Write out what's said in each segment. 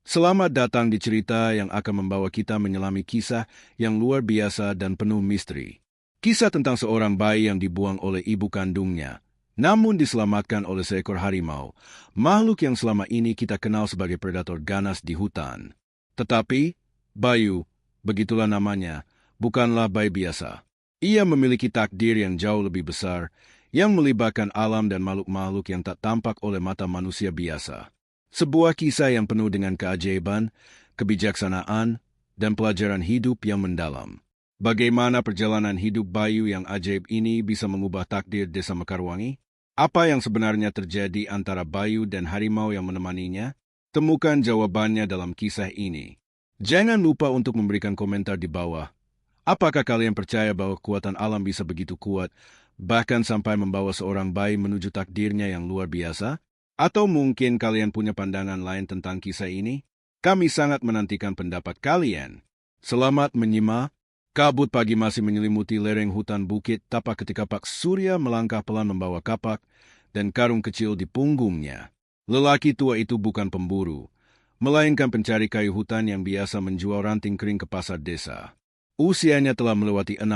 Selamat datang di cerita yang akan membawa kita menyelami kisah yang luar biasa dan penuh misteri. Kisah tentang seorang bayi yang dibuang oleh ibu kandungnya, namun diselamatkan oleh seekor harimau, makhluk yang selama ini kita kenal sebagai predator ganas di hutan. Tetapi, Bayu, begitulah namanya, bukanlah bayi biasa. Ia memiliki takdir yang jauh lebih besar, yang melibatkan alam dan makhluk-makhluk yang tak tampak oleh mata manusia biasa. Sebuah kisah yang penuh dengan keajaiban, kebijaksanaan, dan pelajaran hidup yang mendalam. Bagaimana perjalanan hidup Bayu yang ajaib ini bisa mengubah takdir Desa Mekarwangi? Apa yang sebenarnya terjadi antara Bayu dan harimau yang menemaninya? Temukan jawabannya dalam kisah ini. Jangan lupa untuk memberikan komentar di bawah. Apakah kalian percaya bahwa kekuatan alam bisa begitu kuat, bahkan sampai membawa seorang bayi menuju takdirnya yang luar biasa? Atau mungkin kalian punya pandangan lain tentang kisah ini? Kami sangat menantikan pendapat kalian. Selamat menyimak. Kabut pagi masih menyelimuti lereng hutan bukit tapak ketika Pak Surya melangkah pelan membawa kapak dan karung kecil di punggungnya. Lelaki tua itu bukan pemburu, melainkan pencari kayu hutan yang biasa menjual ranting kering ke pasar desa. Usianya telah melewati 60,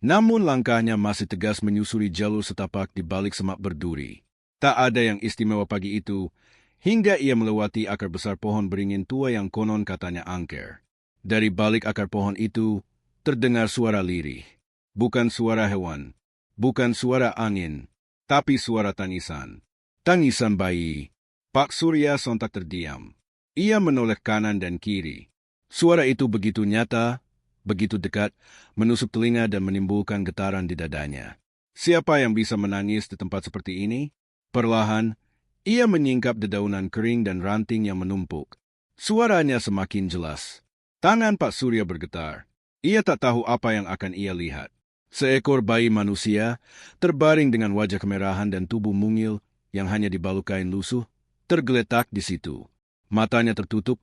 namun langkahnya masih tegas menyusuri jalur setapak di balik semak berduri. Tak ada yang istimewa pagi itu, hingga ia melewati akar besar pohon beringin tua yang konon katanya angker. Dari balik akar pohon itu, terdengar suara lirih. Bukan suara hewan, bukan suara angin, tapi suara tangisan. Tangisan bayi. Pak Surya sontak terdiam. Ia menoleh kanan dan kiri. Suara itu begitu nyata, begitu dekat, menusuk telinga dan menimbulkan getaran di dadanya. Siapa yang bisa menangis di tempat seperti ini? Perlahan, ia menyingkap dedaunan kering dan ranting yang menumpuk. Suaranya semakin jelas. Tangan Pak Surya bergetar. Ia tak tahu apa yang akan ia lihat. Seekor bayi manusia, terbaring dengan wajah kemerahan dan tubuh mungil yang hanya dibalut kain lusuh, tergeletak di situ. Matanya tertutup,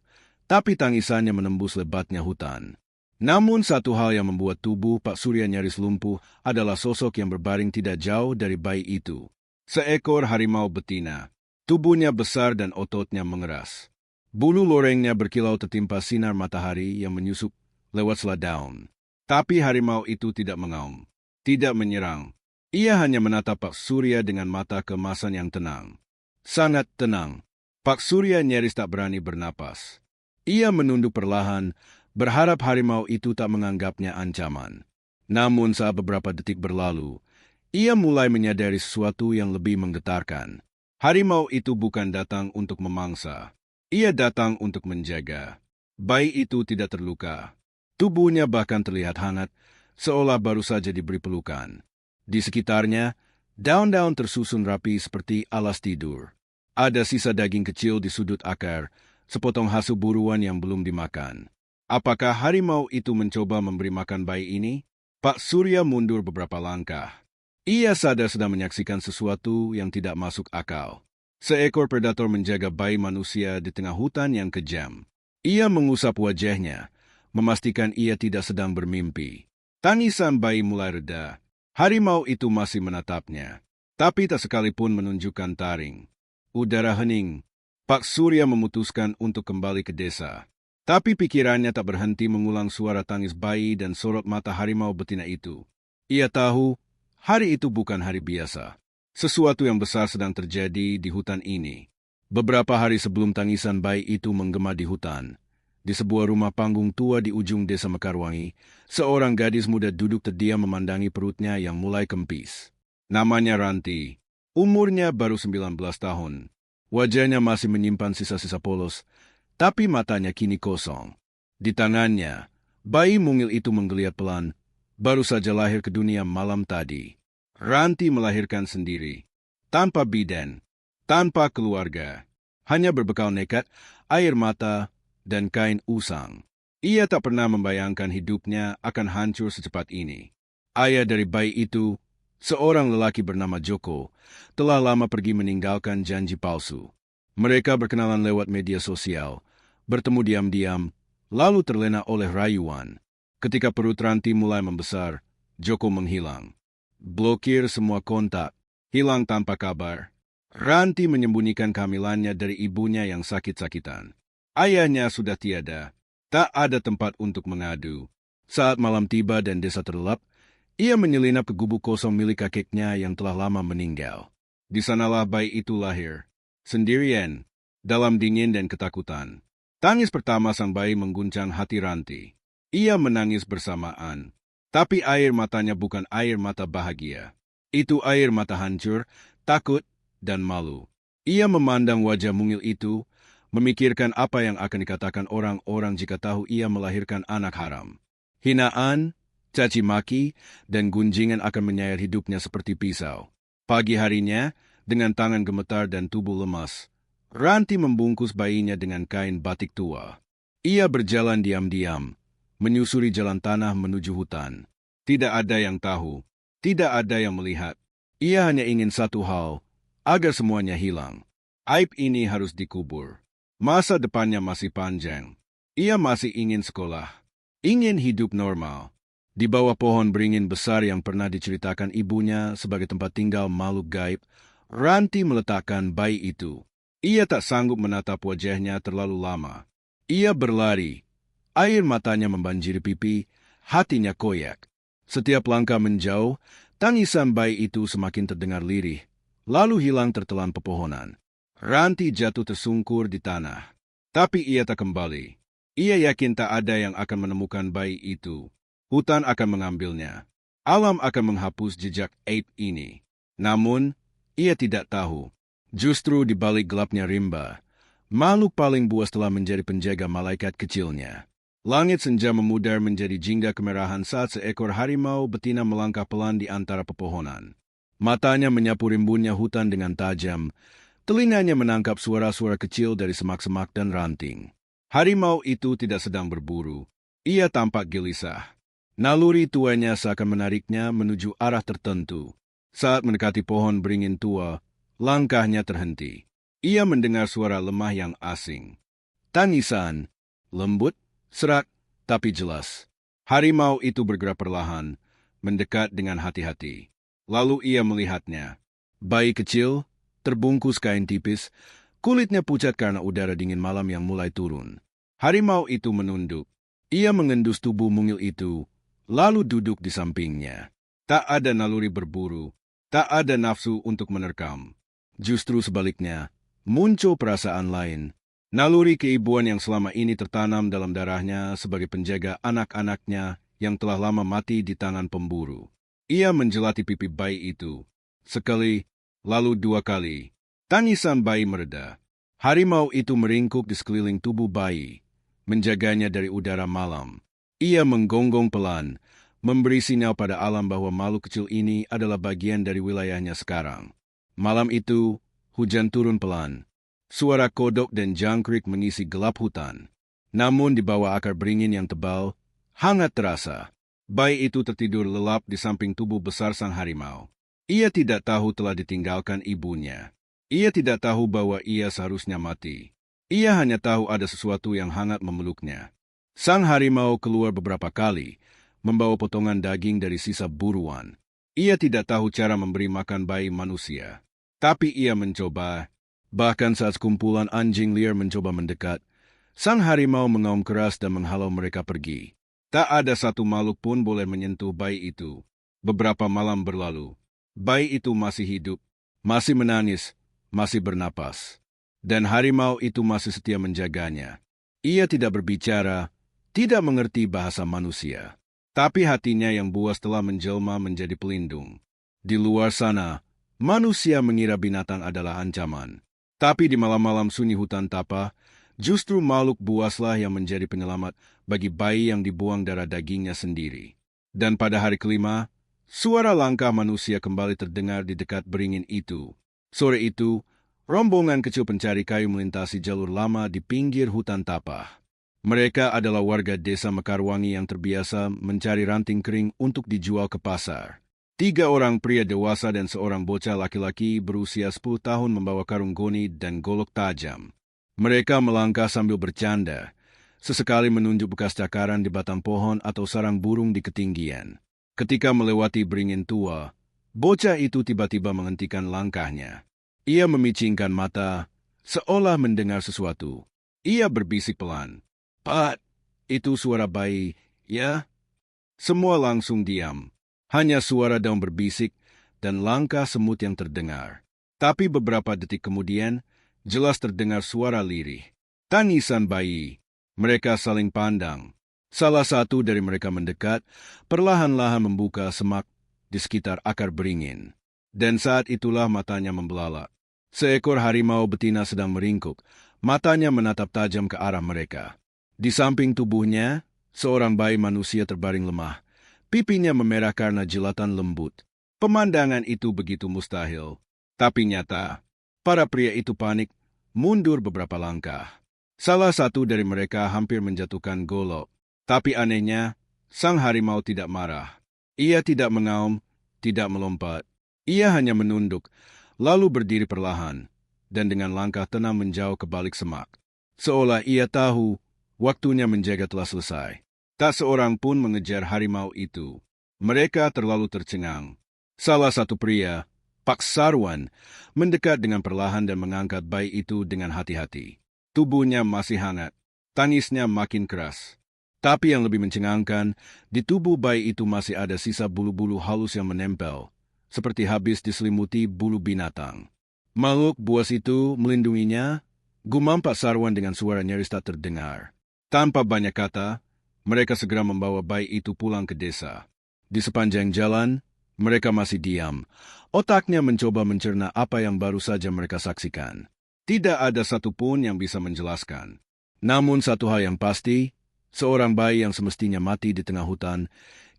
tapi tangisannya menembus lebatnya hutan. Namun satu hal yang membuat tubuh Pak Surya nyaris lumpuh adalah sosok yang berbaring tidak jauh dari bayi itu. Seekor harimau betina. Tubuhnya besar dan ototnya mengeras. Bulu lorengnya berkilau tertimpa sinar matahari yang menyusup lewat selai daun. Tapi harimau itu tidak mengaum, tidak menyerang. Ia hanya menatap Pak Surya dengan mata keemasan yang tenang. Sangat tenang. Pak Surya nyaris tak berani bernapas. Ia menunduk perlahan, berharap harimau itu tak menganggapnya ancaman. Namun saat beberapa detik berlalu, ia mulai menyadari sesuatu yang lebih menggetarkan. Harimau itu bukan datang untuk memangsa. Ia datang untuk menjaga. Bayi itu tidak terluka. Tubuhnya bahkan terlihat hangat, seolah baru saja diberi pelukan. Di sekitarnya, daun-daun tersusun rapi seperti alas tidur. Ada sisa daging kecil di sudut akar, sepotong hasil buruan yang belum dimakan. Apakah harimau itu mencoba memberi makan bayi ini? Pak Surya mundur beberapa langkah. Ia sadar sedang menyaksikan sesuatu yang tidak masuk akal. Seekor predator menjaga bayi manusia di tengah hutan yang kejam. Ia mengusap wajahnya, memastikan ia tidak sedang bermimpi. Tangisan bayi mulai reda. Harimau itu masih menatapnya, tapi tak sekalipun menunjukkan taring. Udara hening. Pak Surya memutuskan untuk kembali ke desa. Tapi pikirannya tak berhenti mengulang suara tangis bayi dan sorot mata harimau betina itu. Ia tahu, hari itu bukan hari biasa. Sesuatu yang besar sedang terjadi di hutan ini. Beberapa hari sebelum tangisan bayi itu menggema di hutan, di sebuah rumah panggung tua di ujung Desa Mekarwangi, seorang gadis muda duduk terdiam memandangi perutnya yang mulai kempis. Namanya Ranti. Umurnya baru 19 tahun. Wajahnya masih menyimpan sisa-sisa polos, tapi matanya kini kosong. Di tangannya, bayi mungil itu menggeliat pelan, baru saja lahir ke dunia malam tadi. Ranti melahirkan sendiri, tanpa bidan, tanpa keluarga, hanya berbekal nekat, air mata, dan kain usang. Ia tak pernah membayangkan hidupnya akan hancur secepat ini. Ayah dari bayi itu, seorang lelaki bernama Joko, telah lama pergi meninggalkan janji palsu. Mereka berkenalan lewat media sosial, bertemu diam-diam, lalu terlena oleh rayuan. Ketika perut Ranti mulai membesar, Joko menghilang. Blokir semua kontak, hilang tanpa kabar. Ranti menyembunyikan kehamilannya dari ibunya yang sakit-sakitan. Ayahnya sudah tiada. Tak ada tempat untuk mengadu. Saat malam tiba dan desa terlelap, ia menyelinap ke gubuk kosong milik kakeknya yang telah lama meninggal. Di sanalah bayi itu lahir, sendirian, dalam dingin dan ketakutan. Tangis pertama sang bayi mengguncang hati Ranti. Ia menangis bersamaan, tapi air matanya bukan air mata bahagia. Itu air mata hancur, takut, dan malu. Ia memandang wajah mungil itu, memikirkan apa yang akan dikatakan orang-orang jika tahu ia melahirkan anak haram. Hinaan, caci maki, dan gunjingan akan menyayat hidupnya seperti pisau. Pagi harinya, dengan tangan gemetar dan tubuh lemas, Ranti membungkus bayinya dengan kain batik tua. Ia berjalan diam-diam, menyusuri jalan tanah menuju hutan. Tidak ada yang tahu, tidak ada yang melihat. Ia hanya ingin satu hal, agar semuanya hilang. Aib ini harus dikubur. Masa depannya masih panjang. Ia masih ingin sekolah, ingin hidup normal. Di bawah pohon beringin besar yang pernah diceritakan ibunya sebagai tempat tinggal makhluk gaib, Ranti meletakkan bayi itu. Ia tak sanggup menatap wajahnya terlalu lama. Ia berlari. Air matanya membanjiri pipi, hatinya koyak. Setiap langkah menjauh, tangisan bayi itu semakin terdengar lirih, lalu hilang tertelan pepohonan. Ranti jatuh tersungkur di tanah. Tapi ia tak kembali. Ia yakin tak ada yang akan menemukan bayi itu. Hutan akan mengambilnya. Alam akan menghapus jejak aib ini. Namun, ia tidak tahu. Justru di balik gelapnya rimba, makhluk paling buas telah menjadi penjaga malaikat kecilnya. Langit senja memudar menjadi jingga kemerahan saat seekor harimau betina melangkah pelan di antara pepohonan. Matanya menyapu rimbunnya hutan dengan tajam, telinganya menangkap suara-suara kecil dari semak-semak dan ranting. Harimau itu tidak sedang berburu. Ia tampak gelisah. Naluri tuanya seakan menariknya menuju arah tertentu. Saat mendekati pohon beringin tua, langkahnya terhenti. Ia mendengar suara lemah yang asing. Tangisan, lembut, serak, tapi jelas. Harimau itu bergerak perlahan, mendekat dengan hati-hati. Lalu ia melihatnya. Bayi kecil, terbungkus kain tipis, kulitnya pucat karena udara dingin malam yang mulai turun. Harimau itu menunduk. Ia mengendus tubuh mungil itu, lalu duduk di sampingnya. Tak ada naluri berburu, tak ada nafsu untuk menerkam. Justru sebaliknya, muncul perasaan lain. Naluri keibuan yang selama ini tertanam dalam darahnya sebagai penjaga anak-anaknya yang telah lama mati di tangan pemburu. Ia menjelati pipi bayi itu. Sekali, lalu dua kali. Tangisan bayi mereda. Harimau itu meringkuk di sekeliling tubuh bayi, menjaganya dari udara malam. Ia menggonggong pelan, memberi sinyal pada alam bahwa makhluk kecil ini adalah bagian dari wilayahnya sekarang. Malam itu, hujan turun pelan. Suara kodok dan jangkrik mengisi gelap hutan. Namun di bawah akar beringin yang tebal, hangat terasa. Bayi itu tertidur lelap di samping tubuh besar sang harimau. Ia tidak tahu telah ditinggalkan ibunya. Ia tidak tahu bahwa ia seharusnya mati. Ia hanya tahu ada sesuatu yang hangat memeluknya. Sang harimau keluar beberapa kali, membawa potongan daging dari sisa buruan. Ia tidak tahu cara memberi makan bayi manusia. Tapi ia mencoba. Bahkan saat sekumpulan anjing liar mencoba mendekat, sang harimau mengaum keras dan menghalau mereka pergi. Tak ada satu makhluk pun boleh menyentuh bayi itu. Beberapa malam berlalu. Bayi itu masih hidup, masih menangis, masih bernapas. Dan harimau itu masih setia menjaganya. Ia tidak berbicara, tidak mengerti bahasa manusia. Tapi hatinya yang buas telah menjelma menjadi pelindung. Di luar sana, manusia mengira binatang adalah ancaman. Tapi di malam-malam sunyi hutan tapa, justru makhluk buaslah yang menjadi penyelamat bagi bayi yang dibuang darah dagingnya sendiri. Dan pada hari kelima, suara langkah manusia kembali terdengar di dekat beringin itu. Sore itu, rombongan kecil pencari kayu melintasi jalur lama di pinggir hutan tapa. Mereka adalah warga desa Mekarwangi yang terbiasa mencari ranting kering untuk dijual ke pasar. 3 orang pria dewasa dan seorang bocah laki-laki berusia 10 tahun membawa karung goni dan golok tajam. Mereka melangkah sambil bercanda, sesekali menunjuk bekas cakaran di batang pohon atau sarang burung di ketinggian. Ketika melewati beringin tua, bocah itu tiba-tiba menghentikan langkahnya. Ia memicingkan mata, seolah mendengar sesuatu. Ia berbisik pelan. Pat, itu suara bayi, ya? Semua langsung diam. Hanya suara daun berbisik dan langkah semut yang terdengar. Tapi beberapa detik kemudian, jelas terdengar suara lirih. Tangisan bayi. Mereka saling pandang. Salah satu dari mereka mendekat, perlahan-lahan membuka semak di sekitar akar beringin. Dan saat itulah matanya membelalak. Seekor harimau betina sedang meringkuk. Matanya menatap tajam ke arah mereka. Di samping tubuhnya, seorang bayi manusia terbaring lemah. Pipinya memerah karena jilatan lembut. Pemandangan itu begitu mustahil. Tapi nyata, para pria itu panik, mundur beberapa langkah. Salah satu dari mereka hampir menjatuhkan golok. Tapi anehnya, sang harimau tidak marah. Ia tidak mengaum, tidak melompat. Ia hanya menunduk, lalu berdiri perlahan, dan dengan langkah tenang menjauh ke balik semak. Seolah ia tahu, waktunya menjaga telah selesai. Tak seorang pun mengejar harimau itu. Mereka terlalu tercengang. Salah satu pria, Pak Sarwan, mendekat dengan perlahan dan mengangkat bayi itu dengan hati-hati. Tubuhnya masih hangat, tangisnya makin keras. Tapi yang lebih mencengangkan, di tubuh bayi itu masih ada sisa bulu-bulu halus yang menempel, seperti habis diselimuti bulu binatang. Makhluk buas itu melindunginya, gumam Pak Sarwan dengan suara nyaris tak terdengar. Tanpa banyak kata, mereka segera membawa bayi itu pulang ke desa. Di sepanjang jalan, mereka masih diam. Otaknya mencoba mencerna apa yang baru saja mereka saksikan. Tidak ada satupun yang bisa menjelaskan. Namun satu hal yang pasti, seorang bayi yang semestinya mati di tengah hutan,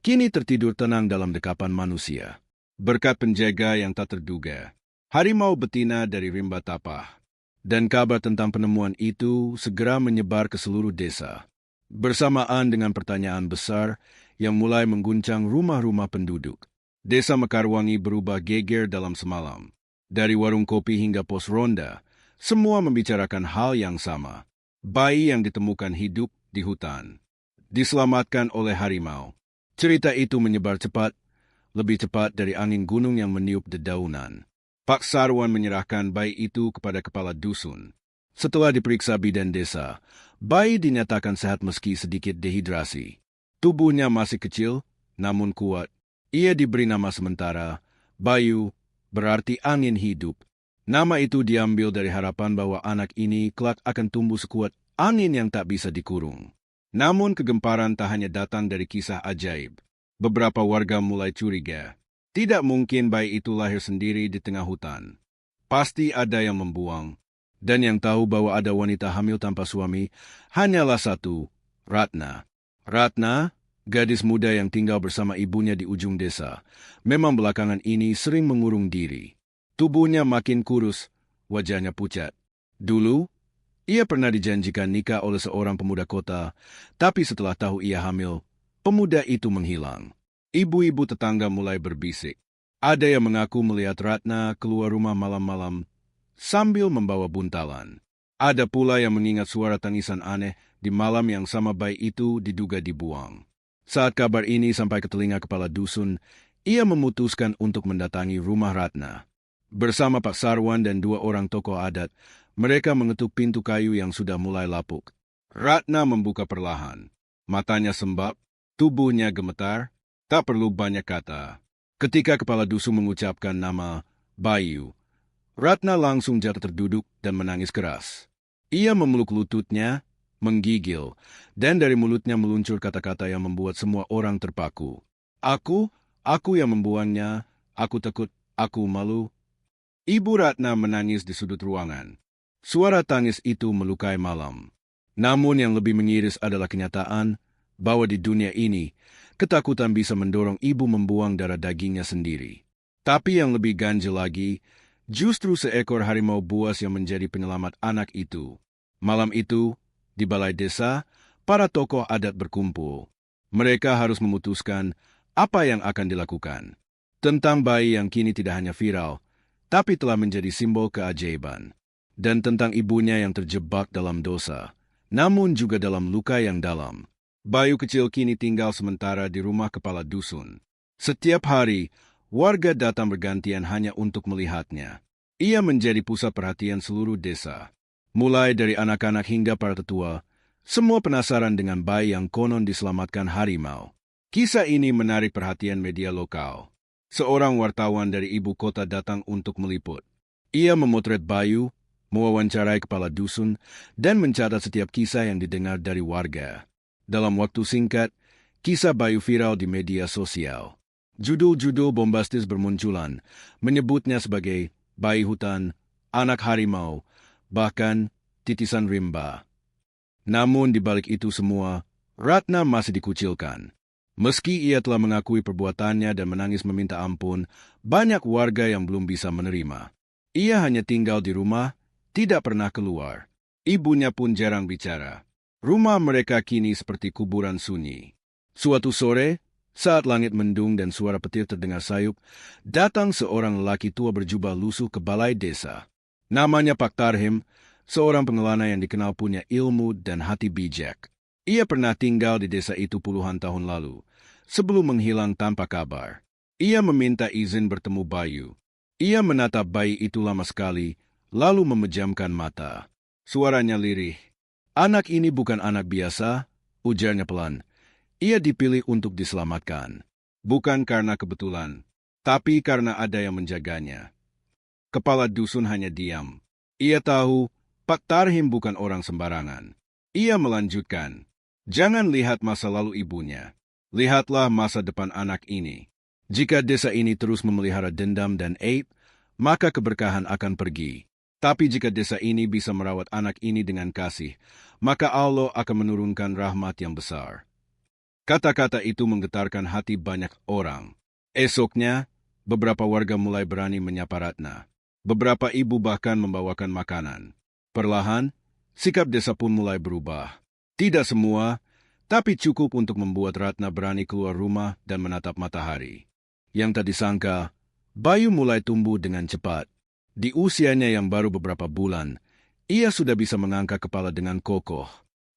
kini tertidur tenang dalam dekapan manusia. Berkat penjaga yang tak terduga, harimau betina dari rimba Tapah. Dan kabar tentang penemuan itu segera menyebar ke seluruh desa. Bersamaan dengan pertanyaan besar yang mulai mengguncang rumah-rumah penduduk. Desa Mekarwangi berubah geger dalam semalam. Dari warung kopi hingga pos ronda, semua membicarakan hal yang sama. Bayi yang ditemukan hidup di hutan, diselamatkan oleh harimau. Cerita itu menyebar cepat, lebih cepat dari angin gunung yang meniup dedaunan. Pak Sarwan menyerahkan bayi itu kepada kepala dusun. Setelah diperiksa bidan desa, bayi dinyatakan sehat meski sedikit dehidrasi. Tubuhnya masih kecil, namun kuat. Ia diberi nama sementara, Bayu, berarti angin hidup. Nama itu diambil dari harapan bahwa anak ini kelak akan tumbuh sekuat angin yang tak bisa dikurung. Namun kegemparan tak hanya datang dari kisah ajaib. Beberapa warga mulai curiga. Tidak mungkin bayi itu lahir sendiri di tengah hutan. Pasti ada yang membuang. Dan yang tahu bahwa ada wanita hamil tanpa suami hanyalah satu, Ratna. Ratna, gadis muda yang tinggal bersama ibunya di ujung desa, memang belakangan ini sering mengurung diri. Tubuhnya makin kurus, wajahnya pucat. Dulu, ia pernah dijanjikan nikah oleh seorang pemuda kota, tapi setelah tahu ia hamil, pemuda itu menghilang. Ibu-ibu tetangga mulai berbisik. Ada yang mengaku melihat Ratna keluar rumah malam-malam sambil membawa buntalan. Ada pula yang mengingat suara tangisan aneh di malam yang sama bayi itu diduga dibuang. Saat kabar ini sampai ke telinga kepala dusun, ia memutuskan untuk mendatangi rumah Ratna. Bersama Pak Sarwan dan dua orang tokoh adat, mereka mengetuk pintu kayu yang sudah mulai lapuk. Ratna membuka perlahan. Matanya sembab, tubuhnya gemetar, tak perlu banyak kata. Ketika kepala dusun mengucapkan nama Bayu, Ratna langsung jatuh terduduk dan menangis keras. Ia memeluk lututnya, menggigil, dan dari mulutnya meluncur kata-kata yang membuat semua orang terpaku. Aku yang membuangnya, aku takut, aku malu. Ibu Ratna menangis di sudut ruangan. Suara tangis itu melukai malam. Namun yang lebih mengiris adalah kenyataan bahwa di dunia ini, ketakutan bisa mendorong ibu membuang darah dagingnya sendiri. Tapi yang lebih ganjil lagi, justru seekor harimau buas yang menjadi penyelamat anak itu. Malam itu, di balai desa, para tokoh adat berkumpul. Mereka harus memutuskan apa yang akan dilakukan. Tentang bayi yang kini tidak hanya viral, tapi telah menjadi simbol keajaiban. Dan tentang ibunya yang terjebak dalam dosa, namun juga dalam luka yang dalam. Bayu kecil kini tinggal sementara di rumah kepala dusun. Setiap hari, warga datang bergantian hanya untuk melihatnya. Ia menjadi pusat perhatian seluruh desa. Mulai dari anak-anak hingga para tetua, semua penasaran dengan bayi yang konon diselamatkan harimau. Kisah ini menarik perhatian media lokal. Seorang wartawan dari ibu kota datang untuk meliput. Ia memotret Bayu, mewawancarai kepala dusun, dan mencatat setiap kisah yang didengar dari warga. Dalam waktu singkat, kisah Bayu viral di media sosial. Judul-judul bombastis bermunculan, menyebutnya sebagai bayi hutan, anak harimau, bahkan titisan rimba. Namun di balik itu semua, Ratna masih dikucilkan. Meski ia telah mengakui perbuatannya dan menangis meminta ampun, banyak warga yang belum bisa menerima. Ia hanya tinggal di rumah, tidak pernah keluar. Ibunya pun jarang bicara. Rumah mereka kini seperti kuburan sunyi. Suatu sore, saat langit mendung dan suara petir terdengar sayup, datang seorang lelaki tua berjubah lusuh ke balai desa. Namanya Pak Tarhim, seorang pengelana yang dikenal punya ilmu dan hati bijak. Ia pernah tinggal di desa itu puluhan tahun lalu, sebelum menghilang tanpa kabar. Ia meminta izin bertemu Bayu. Ia menatap bayi itu lama sekali, lalu memejamkan mata. Suaranya lirih. Anak ini bukan anak biasa, ujarnya pelan. Ia dipilih untuk diselamatkan. Bukan karena kebetulan, tapi karena ada yang menjaganya. Kepala dusun hanya diam. Ia tahu Pak Tarhim bukan orang sembarangan. Ia melanjutkan. Jangan lihat masa lalu ibunya. Lihatlah masa depan anak ini. Jika desa ini terus memelihara dendam dan aib, maka keberkahan akan pergi. Tapi jika desa ini bisa merawat anak ini dengan kasih, maka Allah akan menurunkan rahmat yang besar. Kata-kata itu menggetarkan hati banyak orang. Esoknya, beberapa warga mulai berani menyapa Ratna. Beberapa ibu bahkan membawakan makanan. Perlahan, sikap desa pun mulai berubah. Tidak semua, tapi cukup untuk membuat Ratna berani keluar rumah dan menatap matahari. Yang tak disangka, Bayu mulai tumbuh dengan cepat. Di usianya yang baru beberapa bulan, ia sudah bisa mengangkat kepala dengan kokoh.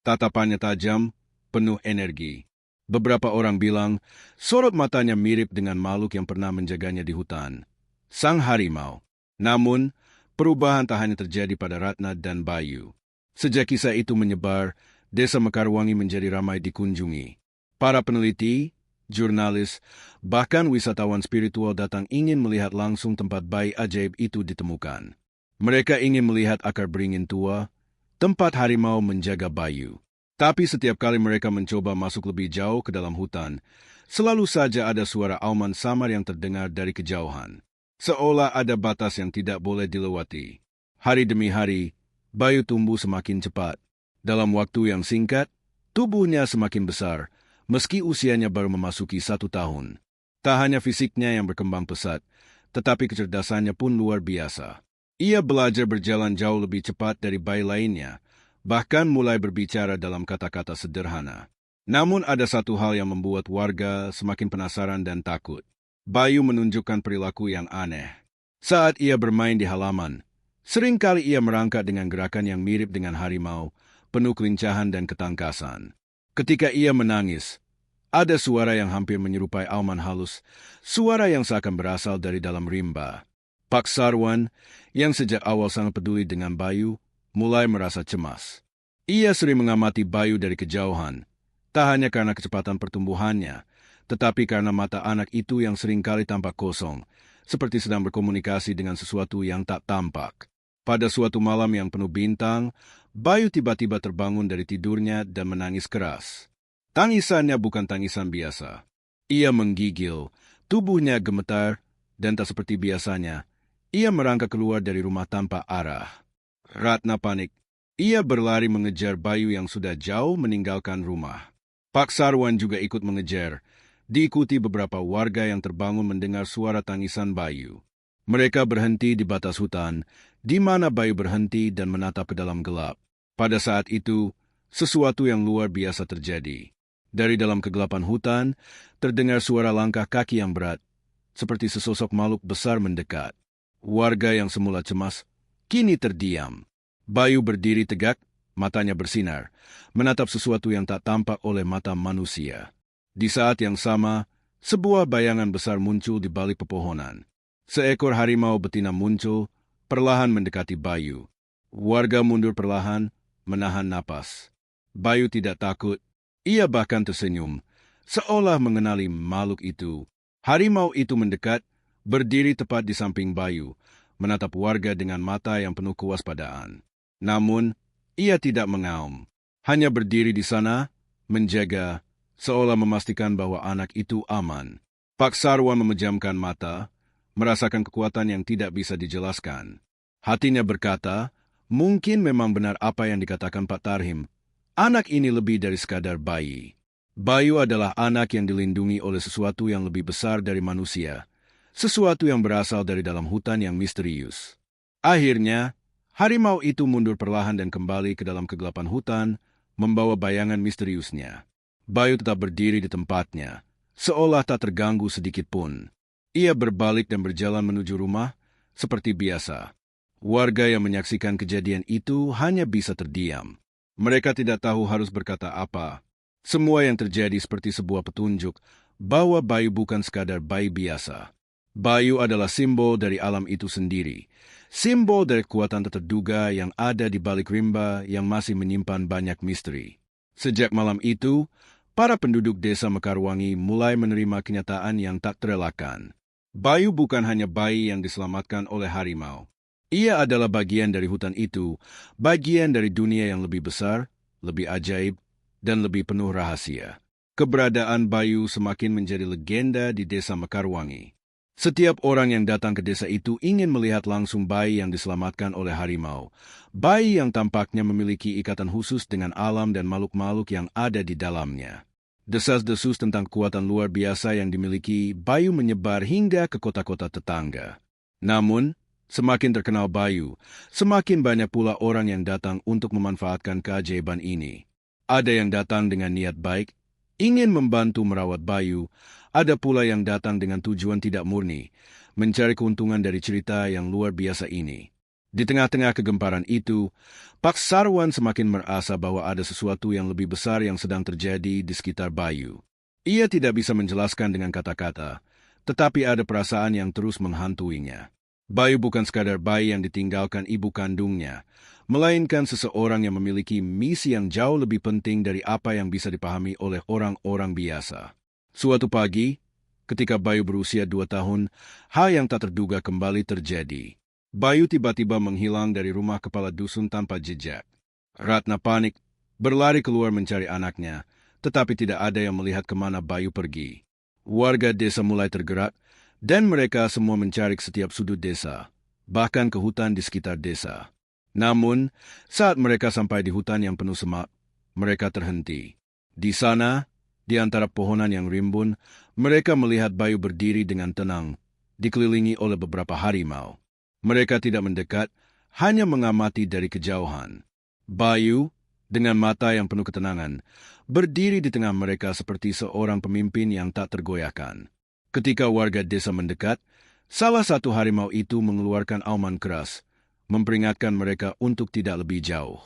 Tatapannya tajam, penuh energi. Beberapa orang bilang, sorot matanya mirip dengan makhluk yang pernah menjaganya di hutan. Sang harimau. Namun, perubahan tak hanya terjadi pada Ratna dan Bayu. Sejak kisah itu menyebar, Desa Mekarwangi menjadi ramai dikunjungi. Para peneliti, jurnalis, bahkan wisatawan spiritual datang ingin melihat langsung tempat bayi ajaib itu ditemukan. Mereka ingin melihat akar beringin tua, tempat harimau menjaga Bayu. Tapi setiap kali mereka mencoba masuk lebih jauh ke dalam hutan, selalu saja ada suara auman samar yang terdengar dari kejauhan. Seolah ada batas yang tidak boleh dilewati. Hari demi hari, Bayu tumbuh semakin cepat. Dalam waktu yang singkat, tubuhnya semakin besar, meski usianya baru memasuki 1 tahun. Tak hanya fisiknya yang berkembang pesat, tetapi kecerdasannya pun luar biasa. Ia belajar berjalan jauh lebih cepat dari bayi lainnya, bahkan mulai berbicara dalam kata-kata sederhana. Namun ada satu hal yang membuat warga semakin penasaran dan takut. Bayu menunjukkan perilaku yang aneh. Saat ia bermain di halaman, seringkali ia merangkak dengan gerakan yang mirip dengan harimau, penuh kelincahan dan ketangkasan. Ketika ia menangis, ada suara yang hampir menyerupai auman halus, suara yang seakan berasal dari dalam rimba. Pak Sarwan, yang sejak awal sangat peduli dengan Bayu, mulai merasa cemas. Ia sering mengamati Bayu dari kejauhan, tak hanya karena kecepatan pertumbuhannya, tetapi karena mata anak itu yang seringkali tampak kosong, seperti sedang berkomunikasi dengan sesuatu yang tak tampak. Pada suatu malam yang penuh bintang, Bayu tiba-tiba terbangun dari tidurnya dan menangis keras. Tangisannya bukan tangisan biasa. Ia menggigil, tubuhnya gemetar, dan tak seperti biasanya, ia merangkak keluar dari rumah tanpa arah. Ratna panik. Ia berlari mengejar Bayu yang sudah jauh meninggalkan rumah. Pak Sarwan juga ikut mengejar, diikuti beberapa warga yang terbangun mendengar suara tangisan Bayu. Mereka berhenti di batas hutan, di mana Bayu berhenti dan menatap ke dalam gelap. Pada saat itu, sesuatu yang luar biasa terjadi. Dari dalam kegelapan hutan, terdengar suara langkah kaki yang berat, seperti sesosok makhluk besar mendekat. Warga yang semula cemas, kini terdiam. Bayu berdiri tegak, matanya bersinar, menatap sesuatu yang tak tampak oleh mata manusia. Di saat yang sama, sebuah bayangan besar muncul di balik pepohonan. Seekor harimau betina muncul, perlahan mendekati Bayu. Warga mundur perlahan, menahan napas. Bayu tidak takut. Ia bahkan tersenyum, seolah mengenali makhluk itu. Harimau itu mendekat, berdiri tepat di samping Bayu, menatap warga dengan mata yang penuh kewaspadaan. Namun, ia tidak mengaum. Hanya berdiri di sana, menjaga, seolah memastikan bahwa anak itu aman. Pak Sarwan memejamkan mata, merasakan kekuatan yang tidak bisa dijelaskan. Hatinya berkata, mungkin memang benar apa yang dikatakan Pak Tarhim. Anak ini lebih dari sekadar bayi. Bayu adalah anak yang dilindungi oleh sesuatu yang lebih besar dari manusia. Sesuatu yang berasal dari dalam hutan yang misterius. Akhirnya, harimau itu mundur perlahan dan kembali ke dalam kegelapan hutan, membawa bayangan misteriusnya. Bayu tetap berdiri di tempatnya, seolah tak terganggu sedikit pun. Ia berbalik dan berjalan menuju rumah, seperti biasa. Warga yang menyaksikan kejadian itu hanya bisa terdiam. Mereka tidak tahu harus berkata apa. Semua yang terjadi seperti sebuah petunjuk bahwa Bayu bukan sekadar bayi biasa. Bayu adalah simbol dari alam itu sendiri. Simbol dari kekuatan tak terduga yang ada di balik rimba yang masih menyimpan banyak misteri. Sejak malam itu, para penduduk desa Mekarwangi mulai menerima kenyataan yang tak terelakkan. Bayu bukan hanya bayi yang diselamatkan oleh harimau. Ia adalah bagian dari hutan itu, bagian dari dunia yang lebih besar, lebih ajaib, dan lebih penuh rahasia. Keberadaan Bayu semakin menjadi legenda di desa Mekarwangi. Setiap orang yang datang ke desa itu ingin melihat langsung bayi yang diselamatkan oleh harimau. Bayi yang tampaknya memiliki ikatan khusus dengan alam dan makhluk-makhluk yang ada di dalamnya. Desas-desus tentang kekuatan luar biasa yang dimiliki Bayu menyebar hingga ke kota-kota tetangga. Namun, semakin terkenal Bayu, semakin banyak pula orang yang datang untuk memanfaatkan keajaiban ini. Ada yang datang dengan niat baik, ingin membantu merawat Bayu. Ada pula yang datang dengan tujuan tidak murni, mencari keuntungan dari cerita yang luar biasa ini. Di tengah-tengah kegemparan itu, Pak Sarwan semakin merasa bahwa ada sesuatu yang lebih besar yang sedang terjadi di sekitar Bayu. Ia tidak bisa menjelaskan dengan kata-kata, tetapi ada perasaan yang terus menghantuinya. Bayu bukan sekadar bayi yang ditinggalkan ibu kandungnya, melainkan seseorang yang memiliki misi yang jauh lebih penting dari apa yang bisa dipahami oleh orang-orang biasa. Suatu pagi, ketika Bayu berusia 2 tahun, hal yang tak terduga kembali terjadi. Bayu tiba-tiba menghilang dari rumah kepala dusun tanpa jejak. Ratna panik, berlari keluar mencari anaknya, tetapi tidak ada yang melihat kemana Bayu pergi. Warga desa mulai tergerak, dan mereka semua mencari ke setiap sudut desa, bahkan ke hutan di sekitar desa. Namun, saat mereka sampai di hutan yang penuh semak, mereka terhenti. Di sana, di antara pohonan yang rimbun, mereka melihat Bayu berdiri dengan tenang, dikelilingi oleh beberapa harimau. Mereka tidak mendekat, hanya mengamati dari kejauhan. Bayu, dengan mata yang penuh ketenangan, berdiri di tengah mereka seperti seorang pemimpin yang tak tergoyahkan. Ketika warga desa mendekat, salah satu harimau itu mengeluarkan auman keras, memperingatkan mereka untuk tidak lebih jauh.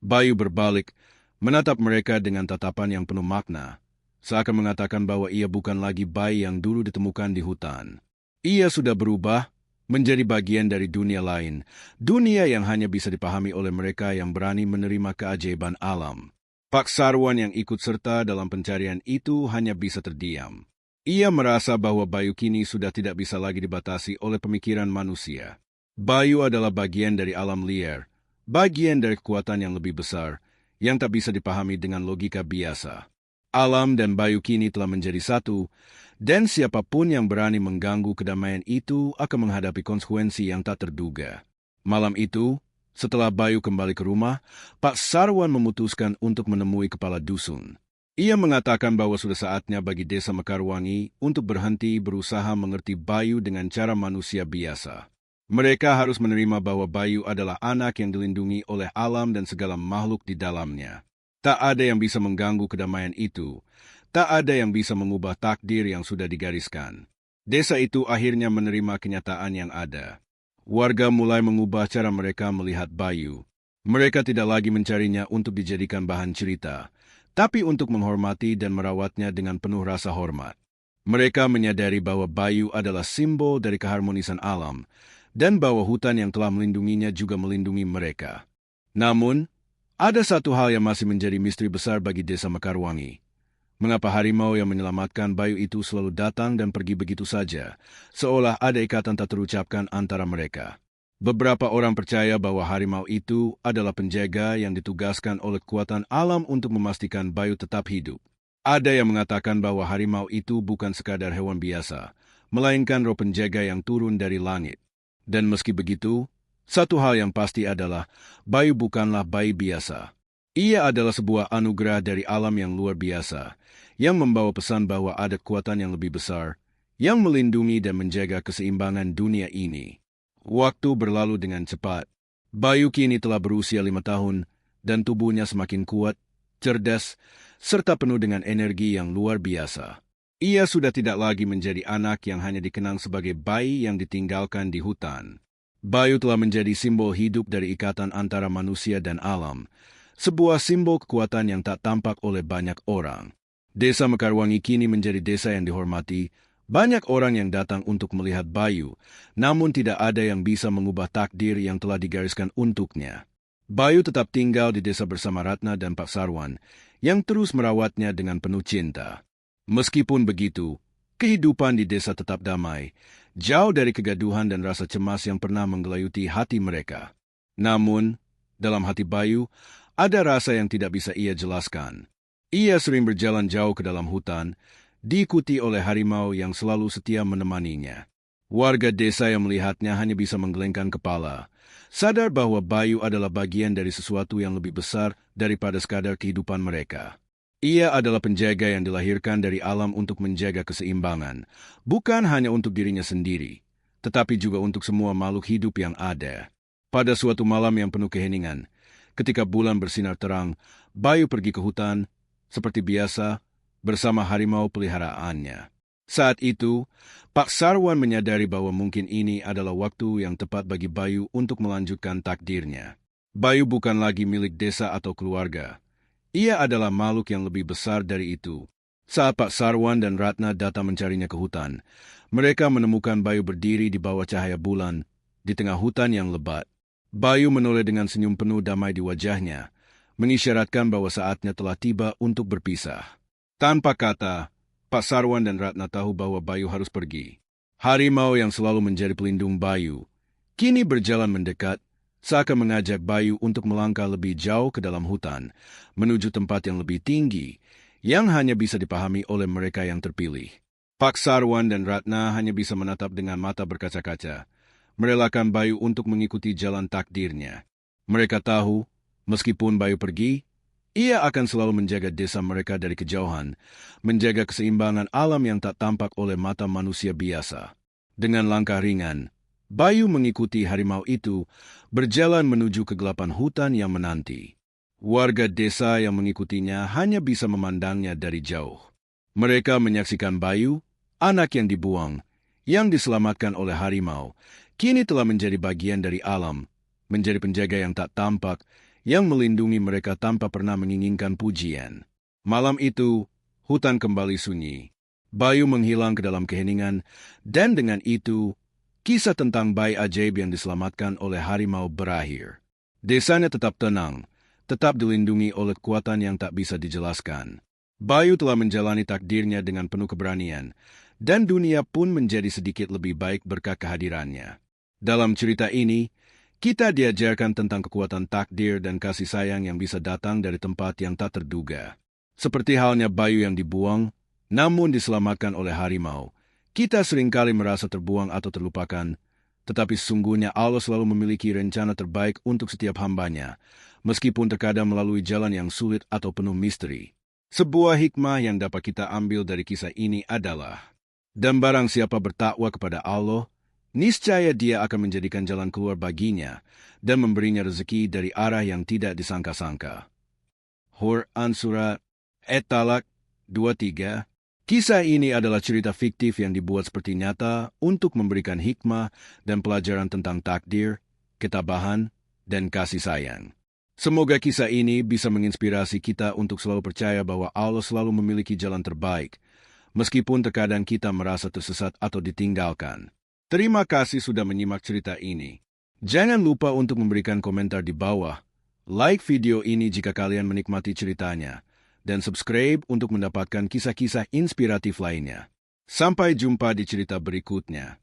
Bayu berbalik, menatap mereka dengan tatapan yang penuh makna, seakan mengatakan bahwa ia bukan lagi bayi yang dulu ditemukan di hutan. Ia sudah berubah menjadi bagian dari dunia lain, dunia yang hanya bisa dipahami oleh mereka yang berani menerima keajaiban alam. Pak Sarwan yang ikut serta dalam pencarian itu hanya bisa terdiam. Ia merasa bahwa Bayu kini sudah tidak bisa lagi dibatasi oleh pemikiran manusia. Bayu adalah bagian dari alam liar, bagian dari kekuatan yang lebih besar, yang tak bisa dipahami dengan logika biasa. Alam dan Bayu kini telah menjadi satu, dan siapapun yang berani mengganggu kedamaian itu akan menghadapi konsekuensi yang tak terduga. Malam itu, setelah Bayu kembali ke rumah, Pak Sarwan memutuskan untuk menemui kepala dusun. Ia mengatakan bahwa sudah saatnya bagi desa Mekarwangi untuk berhenti berusaha mengerti Bayu dengan cara manusia biasa. Mereka harus menerima bahwa Bayu adalah anak yang dilindungi oleh alam dan segala makhluk di dalamnya. Tak ada yang bisa mengganggu kedamaian itu. Tak ada yang bisa mengubah takdir yang sudah digariskan. Desa itu akhirnya menerima kenyataan yang ada. Warga mulai mengubah cara mereka melihat Bayu. Mereka tidak lagi mencarinya untuk dijadikan bahan cerita, tapi untuk menghormati dan merawatnya dengan penuh rasa hormat. Mereka menyadari bahwa Bayu adalah simbol dari keharmonisan alam, dan bahwa hutan yang telah melindunginya juga melindungi mereka. Namun, ada satu hal yang masih menjadi misteri besar bagi desa Mekarwangi. Mengapa harimau yang menyelamatkan Bayu itu selalu datang dan pergi begitu saja, seolah ada ikatan tak terucapkan antara mereka. Beberapa orang percaya bahwa harimau itu adalah penjaga yang ditugaskan oleh kekuatan alam untuk memastikan Bayu tetap hidup. Ada yang mengatakan bahwa harimau itu bukan sekadar hewan biasa, melainkan roh penjaga yang turun dari langit. Dan meski begitu, satu hal yang pasti adalah Bayu bukanlah bayi biasa. Ia adalah sebuah anugerah dari alam yang luar biasa, yang membawa pesan bahwa ada kekuatan yang lebih besar, yang melindungi dan menjaga keseimbangan dunia ini. Waktu berlalu dengan cepat. Bayu kini telah berusia 5 tahun, dan tubuhnya semakin kuat, cerdas, serta penuh dengan energi yang luar biasa. Ia sudah tidak lagi menjadi anak yang hanya dikenang sebagai bayi yang ditinggalkan di hutan. Bayu telah menjadi simbol hidup dari ikatan antara manusia dan alam, sebuah simbol kekuatan yang tak tampak oleh banyak orang. Desa Mekarwangi kini menjadi desa yang dihormati. Banyak orang yang datang untuk melihat Bayu, namun tidak ada yang bisa mengubah takdir yang telah digariskan untuknya. Bayu tetap tinggal di desa bersama Ratna dan Pak Sarwan, yang terus merawatnya dengan penuh cinta. Meskipun begitu, kehidupan di desa tetap damai, jauh dari kegaduhan dan rasa cemas yang pernah menggelayuti hati mereka. Namun, dalam hati Bayu, ada rasa yang tidak bisa ia jelaskan. Ia sering berjalan jauh ke dalam hutan, diikuti oleh harimau yang selalu setia menemaninya. Warga desa yang melihatnya hanya bisa menggelengkan kepala, sadar bahwa Bayu adalah bagian dari sesuatu yang lebih besar daripada sekadar kehidupan mereka. Ia adalah penjaga yang dilahirkan dari alam untuk menjaga keseimbangan, bukan hanya untuk dirinya sendiri, tetapi juga untuk semua makhluk hidup yang ada. Pada suatu malam yang penuh keheningan, ketika bulan bersinar terang, Bayu pergi ke hutan, seperti biasa, bersama harimau peliharaannya. Saat itu, Pak Sarwan menyadari bahwa mungkin ini adalah waktu yang tepat bagi Bayu untuk melanjutkan takdirnya. Bayu bukan lagi milik desa atau keluarga. Ia adalah makhluk yang lebih besar dari itu. Saat Pak Sarwan dan Ratna datang mencarinya ke hutan, mereka menemukan Bayu berdiri di bawah cahaya bulan, di tengah hutan yang lebat. Bayu menoleh dengan senyum penuh damai di wajahnya, mengisyaratkan bahwa saatnya telah tiba untuk berpisah. Tanpa kata, Pak Sarwan dan Ratna tahu bahwa Bayu harus pergi. Harimau yang selalu menjadi pelindung Bayu, kini berjalan mendekat, seakan mengajak Bayu untuk melangkah lebih jauh ke dalam hutan, menuju tempat yang lebih tinggi, yang hanya bisa dipahami oleh mereka yang terpilih. Pak Sarwan dan Ratna hanya bisa menatap dengan mata berkaca-kaca, merelakan Bayu untuk mengikuti jalan takdirnya. Mereka tahu, meskipun Bayu pergi, ia akan selalu menjaga desa mereka dari kejauhan, menjaga keseimbangan alam yang tak tampak oleh mata manusia biasa. Dengan langkah ringan, Bayu mengikuti harimau itu, berjalan menuju kegelapan hutan yang menanti. Warga desa yang mengikutinya hanya bisa memandangnya dari jauh. Mereka menyaksikan Bayu, anak yang dibuang, yang diselamatkan oleh harimau, kini telah menjadi bagian dari alam, menjadi penjaga yang tak tampak, yang melindungi mereka tanpa pernah menginginkan pujian. Malam itu, hutan kembali sunyi. Bayu menghilang ke dalam keheningan, dan dengan itu, kisah tentang bayi ajaib yang diselamatkan oleh harimau berakhir. Desanya tetap tenang, tetap dilindungi oleh kekuatan yang tak bisa dijelaskan. Bayu telah menjalani takdirnya dengan penuh keberanian, dan dunia pun menjadi sedikit lebih baik berkat kehadirannya. Dalam cerita ini, kita diajarkan tentang kekuatan takdir dan kasih sayang yang bisa datang dari tempat yang tak terduga. Seperti halnya Bayu yang dibuang, namun diselamatkan oleh harimau. Kita seringkali merasa terbuang atau terlupakan, tetapi sesungguhnya Allah selalu memiliki rencana terbaik untuk setiap hambanya, meskipun terkadang melalui jalan yang sulit atau penuh misteri. Sebuah hikmah yang dapat kita ambil dari kisah ini adalah, dan barang siapa bertakwa kepada Allah, niscaya dia akan menjadikan jalan keluar baginya dan memberinya rezeki dari arah yang tidak disangka-sangka. Quran Surat At-Talaq 23. Kisah ini adalah cerita fiktif yang dibuat seperti nyata untuk memberikan hikmah dan pelajaran tentang takdir, ketabahan, dan kasih sayang. Semoga kisah ini bisa menginspirasi kita untuk selalu percaya bahwa Allah selalu memiliki jalan terbaik, meskipun terkadang kita merasa tersesat atau ditinggalkan. Terima kasih sudah menyimak cerita ini. Jangan lupa untuk memberikan komentar di bawah, Like video ini jika kalian menikmati ceritanya, dan subscribe untuk mendapatkan kisah-kisah inspiratif lainnya. Sampai jumpa di cerita berikutnya.